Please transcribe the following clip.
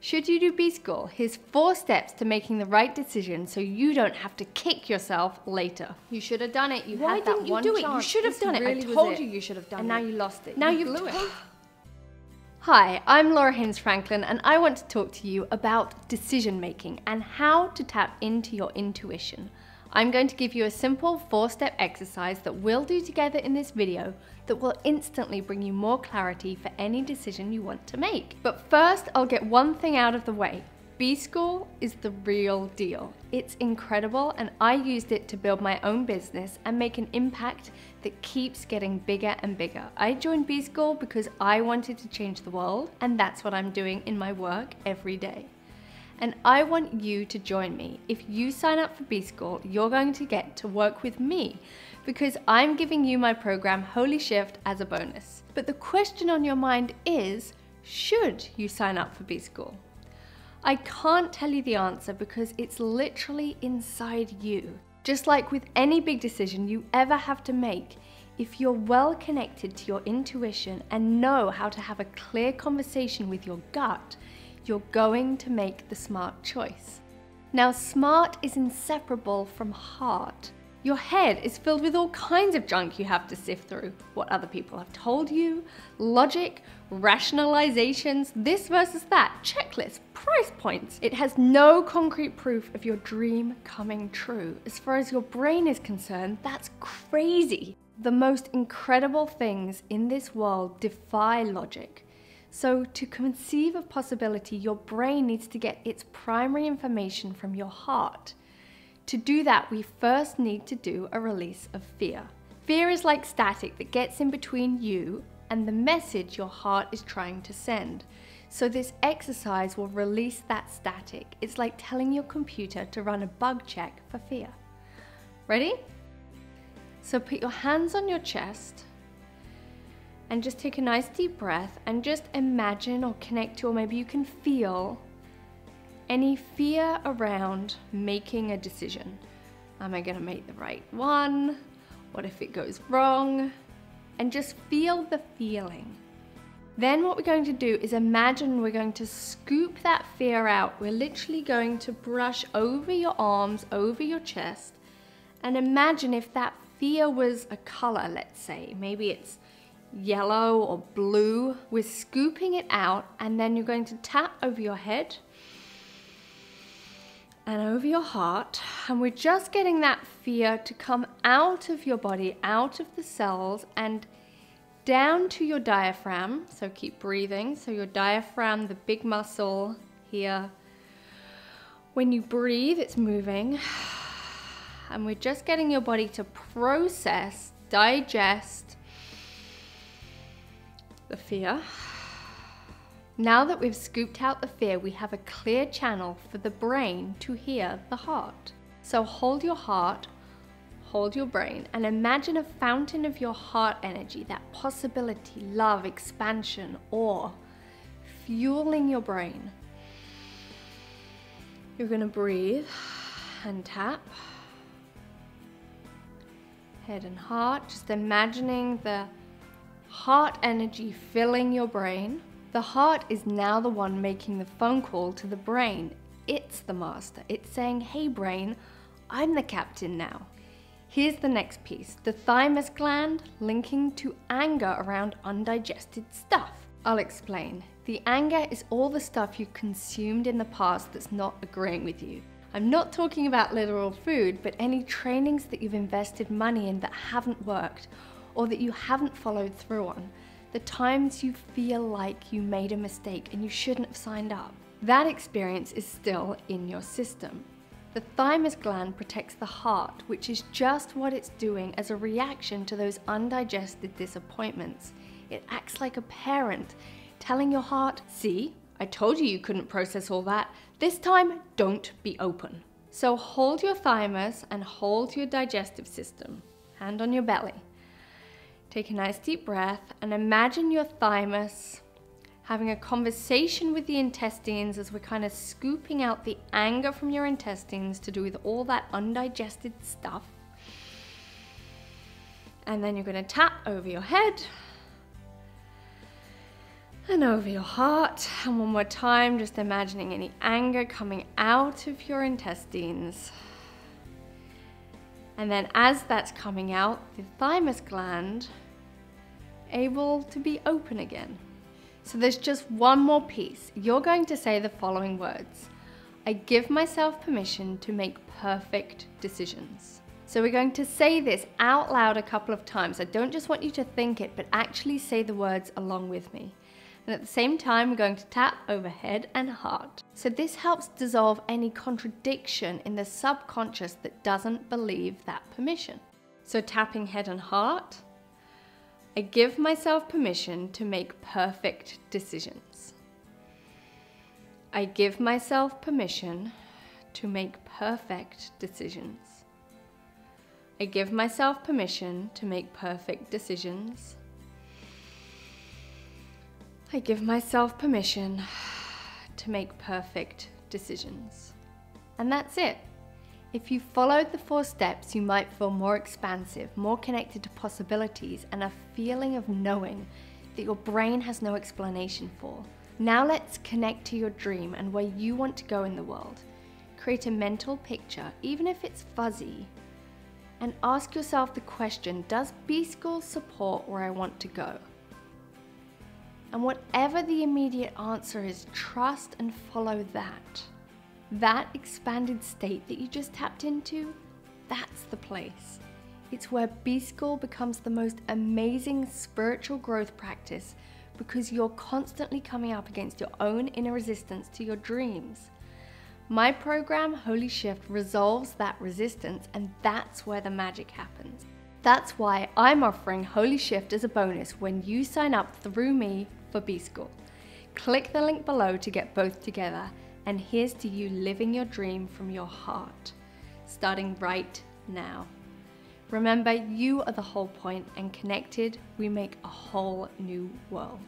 Should you do B-School? Here's 4 steps to making the right decision so you don't have to kick yourself later. You should have done it. You had that one chance. Why didn't you do it? You should have done it. I told you you should have done it. And now you lost it. Now you blew it. Hi, I'm Laura Haynes Franklin, and I want to talk to you about decision making and how to tap into your intuition. I'm going to give you a simple 4-step exercise that we'll do together in this video that will instantly bring you more clarity for any decision you want to make. But first, I'll get one thing out of the way. B-School is the real deal. It's incredible, and I used it to build my own business and make an impact that keeps getting bigger and bigger. I joined B-School because I wanted to change the world, and that's what I'm doing in my work every day. And I want you to join me. If you sign up for B-School, you're going to get to work with me because I'm giving you my program Holy Shift as a bonus. But the question on your mind is, should you sign up for B-School? I can't tell you the answer because it's literally inside you. Just like with any big decision you ever have to make, if you're well connected to your intuition and know how to have a clear conversation with your gut, you're going to make the smart choice. Now, smart is inseparable from heart. Your head is filled with all kinds of junk you have to sift through. What other people have told you, logic, rationalizations, this versus that, checklists, price points. It has no concrete proof of your dream coming true. As far as your brain is concerned, that's crazy. The most incredible things in this world defy logic. So to conceive of possibility, your brain needs to get its primary information from your heart. To do that, we first need to do a release of fear. Fear is like static that gets in between you and the message your heart is trying to send. So this exercise will release that static. It's like telling your computer to run a bug check for fear. Ready? So put your hands on your chest and just take a nice deep breath and just imagine or connect to, or maybe you can feel any fear around making a decision. Am I gonna make the right one? What if it goes wrong? And just feel the feeling. Then what we're going to do is imagine we're going to scoop that fear out. We're literally going to brush over your arms, over your chest, and imagine if that fear was a color, let's say. Maybe it's yellow or blue. We're scooping it out, and then you're going to tap over your head and over your heart, and we're just getting that fear to come out of your body, out of the cells, and down to your diaphragm. So keep breathing. So your diaphragm, the big muscle here. When you breathe, it's moving, and we're just getting your body to process, digest the fear. Now that we've scooped out the fear, we have a clear channel for the brain to hear the heart. So hold your heart, hold your brain, and imagine a fountain of your heart energy, that possibility, love, expansion, awe, fueling your brain. You're gonna breathe and tap. Head and heart, just imagining the heart energy filling your brain. The heart is now the one making the phone call to the brain. It's the master. It's saying, hey brain, I'm the captain now. Here's the next piece. The thymus gland linking to anger around undigested stuff. I'll explain. The anger is all the stuff you consumed in the past that's not agreeing with you. I'm not talking about literal food, but any trainings that you've invested money in that haven't worked, or that you haven't followed through on. The times you feel like you made a mistake and you shouldn't have signed up. That experience is still in your system. The thymus gland protects the heart, which is just what it's doing as a reaction to those undigested disappointments. It acts like a parent, telling your heart, see, I told you couldn't process all that. This time, don't be open. So hold your thymus and hold your digestive system. Hand on your belly. Take a nice deep breath and imagine your thymus having a conversation with the intestines as we're kind of scooping out the anger from your intestines to do with all that undigested stuff. And then you're going to tap over your head and over your heart. And one more time, just imagining any anger coming out of your intestines. And then as that's coming out, the thymus gland able to be open again. So there's just one more piece. You're going to say the following words. I give myself permission to make perfect decisions. So we're going to say this out loud a couple of times. I don't just want you to think it, but actually say the words along with me. And at the same time, we're going to tap over head and heart. So this helps dissolve any contradiction in the subconscious that doesn't believe that permission. So tapping head and heart, I give myself permission to make perfect decisions. I give myself permission to make perfect decisions. I give myself permission to make perfect decisions. I give myself permission to make perfect decisions. And that's it. If you followed the 4 steps, you might feel more expansive, more connected to possibilities, and a feeling of knowing that your brain has no explanation for. Now let's connect to your dream and where you want to go in the world. Create a mental picture, even if it's fuzzy, and ask yourself the question, does B-School support where I want to go? And whatever the immediate answer is, trust and follow that. That expanded state that you just tapped into, that's the place. It's where B-School becomes the most amazing spiritual growth practice because you're constantly coming up against your own inner resistance to your dreams. My program, Holy Shift, resolves that resistance, and that's where the magic happens. That's why I'm offering Holy Shift as a bonus when you sign up through me for B-School. Click the link below to get both together. And here's to you living your dream from your heart, starting right now. Remember, you are the whole point, and connected, we make a whole new world.